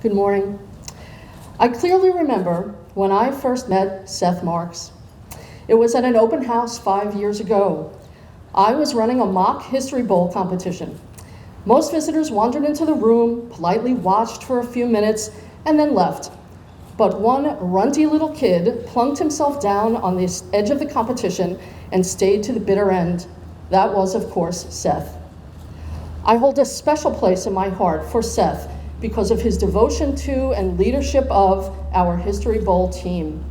Good morning. I clearly remember when I first met Seth Marx. It was at an open house 5 years ago. I was running a mock history bowl competition. Most visitors wandered into the room, politely watched for a few minutes, and then left. But one runty little kid plunked himself down on the edge of the competition and stayed to the bitter end. That was, of course, Seth. I hold a special place in my heart for Seth because of his devotion to and leadership of our History Bowl team.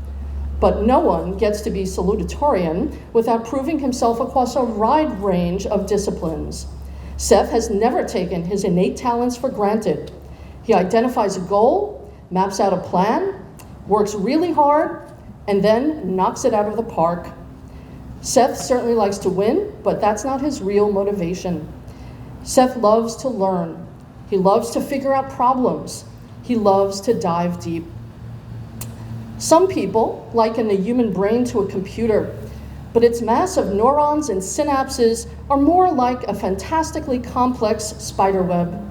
But no one gets to be salutatorian without proving himself across a wide range of disciplines. Seth has never taken his innate talents for granted. He identifies a goal, maps out a plan, works really hard, and then knocks it out of the park. Seth certainly likes to win, but that's not his real motivation. Seth loves to learn. He loves to figure out problems. He loves to dive deep. Some people liken the human brain to a computer, but its mass of neurons and synapses are more like a fantastically complex spider web.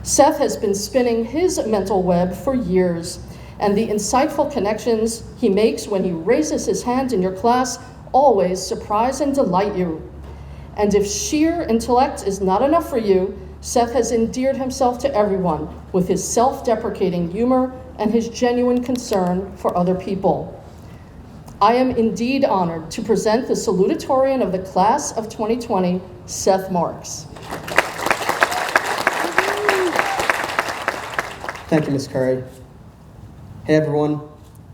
Seth has been spinning his mental web for years, and the insightful connections he makes when he raises his hand in your class always surprise and delight you. And if sheer intellect is not enough for you, Seth has endeared himself to everyone with his self-deprecating humor and his genuine concern for other people. I am indeed honored to present the salutatorian of the class of 2020, Seth Marx. Thank you, Ms. Curry. Hey everyone,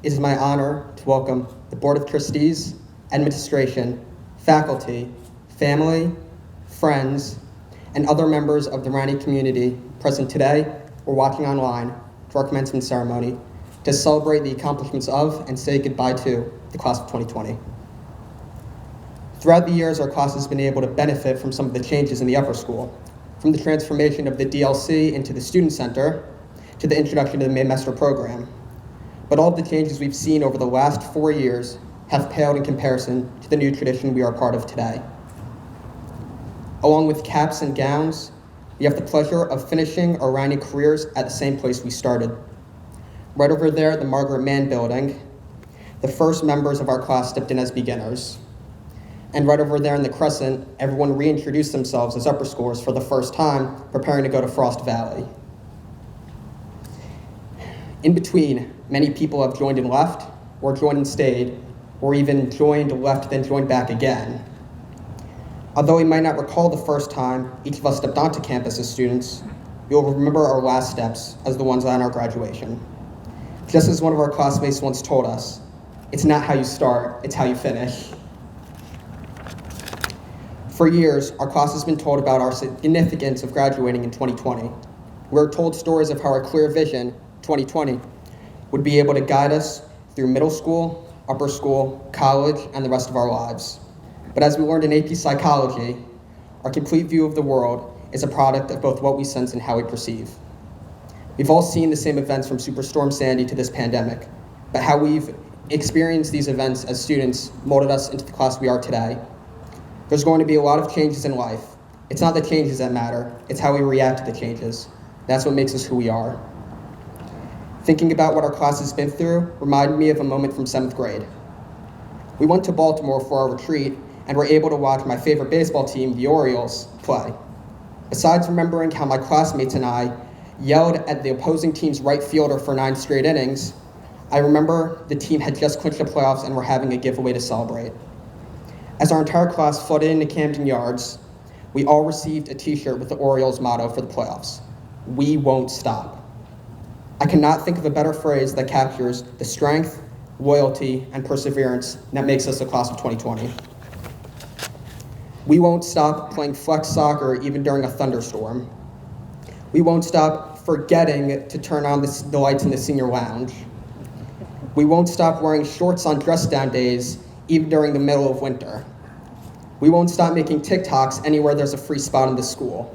it is my honor to welcome the Board of Trustees, administration, faculty, family, friends, and other members of the Ranney community present today or watching online to our commencement ceremony to celebrate the accomplishments of and say goodbye to the class of 2020. Throughout the years, our class has been able to benefit from some of the changes in the upper school, from the transformation of the DLC into the Student Center to the introduction to the Maymester program. But all of the changes we've seen over the last 4 years have paled in comparison to the new tradition we are part of today. Along with caps and gowns, we have the pleasure of finishing our Ranney careers at the same place we started. Right over there at the Margaret Mann building, the first members of our class stepped in as beginners. And right over there in the Crescent, everyone reintroduced themselves as upper schoolers for the first time, preparing to go to Frost Valley. In between, many people have joined and left, or joined and stayed, or even joined, left, then joined back again. Although we might not recall the first time each of us stepped onto campus as students, we will remember our last steps as the ones on our graduation. Just as one of our classmates once told us, it's not how you start, it's how you finish. For years, our class has been told about our significance of graduating in 2020. We're told stories of how our clear vision, 2020, would be able to guide us through middle school, upper school, college, and the rest of our lives. But as we learned in AP Psychology, our complete view of the world is a product of both what we sense and how we perceive. We've all seen the same events from Superstorm Sandy to this pandemic, but how we've experienced these events as students molded us into the class we are today. There's going to be a lot of changes in life. It's not the changes that matter, it's how we react to the changes. That's what makes us who we are. Thinking about what our class has been through reminded me of a moment from 7th grade. We went to Baltimore for our retreat and were able to watch my favorite baseball team, the Orioles, play. Besides remembering how my classmates and I yelled at the opposing team's right fielder for 9 straight innings, I remember the team had just clinched the playoffs and were having a giveaway to celebrate. As our entire class flooded into Camden Yards, we all received a t-shirt with the Orioles motto for the playoffs: "We won't stop." I cannot think of a better phrase that captures the strength, loyalty, and perseverance that makes us the class of 2020. We won't stop playing flex soccer even during a thunderstorm. We won't stop forgetting to turn on the lights in the senior lounge. We won't stop wearing shorts on dress down days even during the middle of winter. We won't stop making TikToks anywhere there's a free spot in the school.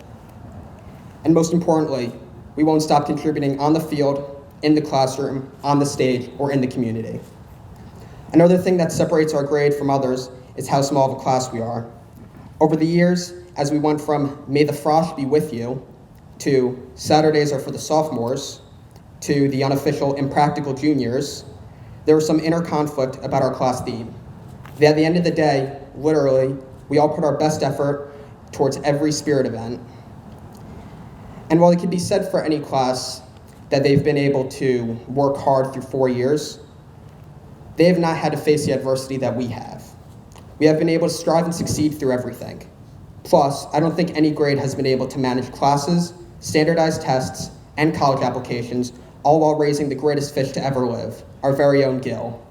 And most importantly, we won't stop contributing on the field, in the classroom, on the stage, or in the community. Another thing that separates our grade from others is how small of a class we are. Over the years, as we went from "May the frost be with you" to "Saturdays are for the sophomores," to the unofficial impractical juniors, there was some inner conflict about our class theme. At the end of the day, literally, we all put our best effort towards every spirit event. And while it can be said for any class that they've been able to work hard through 4 years, they have not had to face the adversity that we have. We have been able to strive and succeed through everything. Plus, I don't think any grade has been able to manage classes, standardized tests, and college applications, all while raising the greatest fish to ever live, our very own Gil.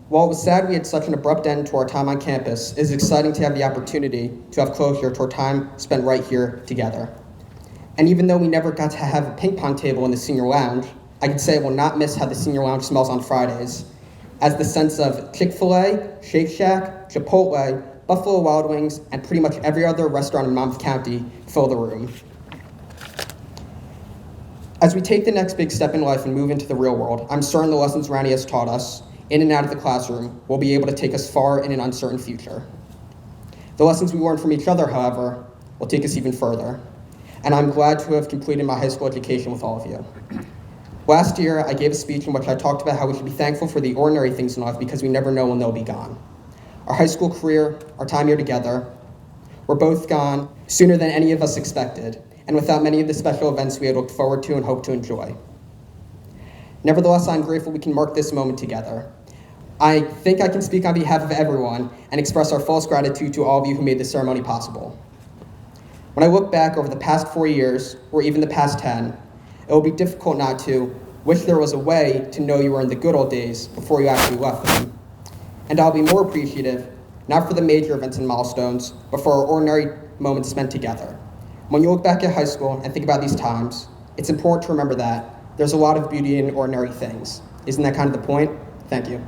While it was sad we had such an abrupt end to our time on campus, it is exciting to have the opportunity to have closure to our time spent right here together. And even though we never got to have a ping pong table in the senior lounge, I can say I will not miss how the senior lounge smells on Fridays, as the sense of Chick-fil-A, Shake Shack, Chipotle, Buffalo Wild Wings, and pretty much every other restaurant in Monmouth County fill the room. As we take the next big step in life and move into the real world, I'm certain the lessons Ranney has taught us in and out of the classroom will be able to take us far in an uncertain future. The lessons we learn from each other, however, will take us even further. And I'm glad to have completed my high school education with all of you. Last year, I gave a speech in which I talked about how we should be thankful for the ordinary things in life because we never know when they'll be gone. Our high school career, our time here together, were both gone sooner than any of us expected, and without many of the special events we had looked forward to and hoped to enjoy. Nevertheless, I'm grateful we can mark this moment together. I think I can speak on behalf of everyone and express our fullest gratitude to all of you who made this ceremony possible. When I look back over the past 4 years, or even the past 10, it will be difficult not to wish there was a way to know you were in the good old days before you actually left them. And I'll be more appreciative, not for the major events and milestones, but for our ordinary moments spent together. When you look back at high school and think about these times, it's important to remember that there's a lot of beauty in ordinary things. Isn't that kind of the point? Thank you.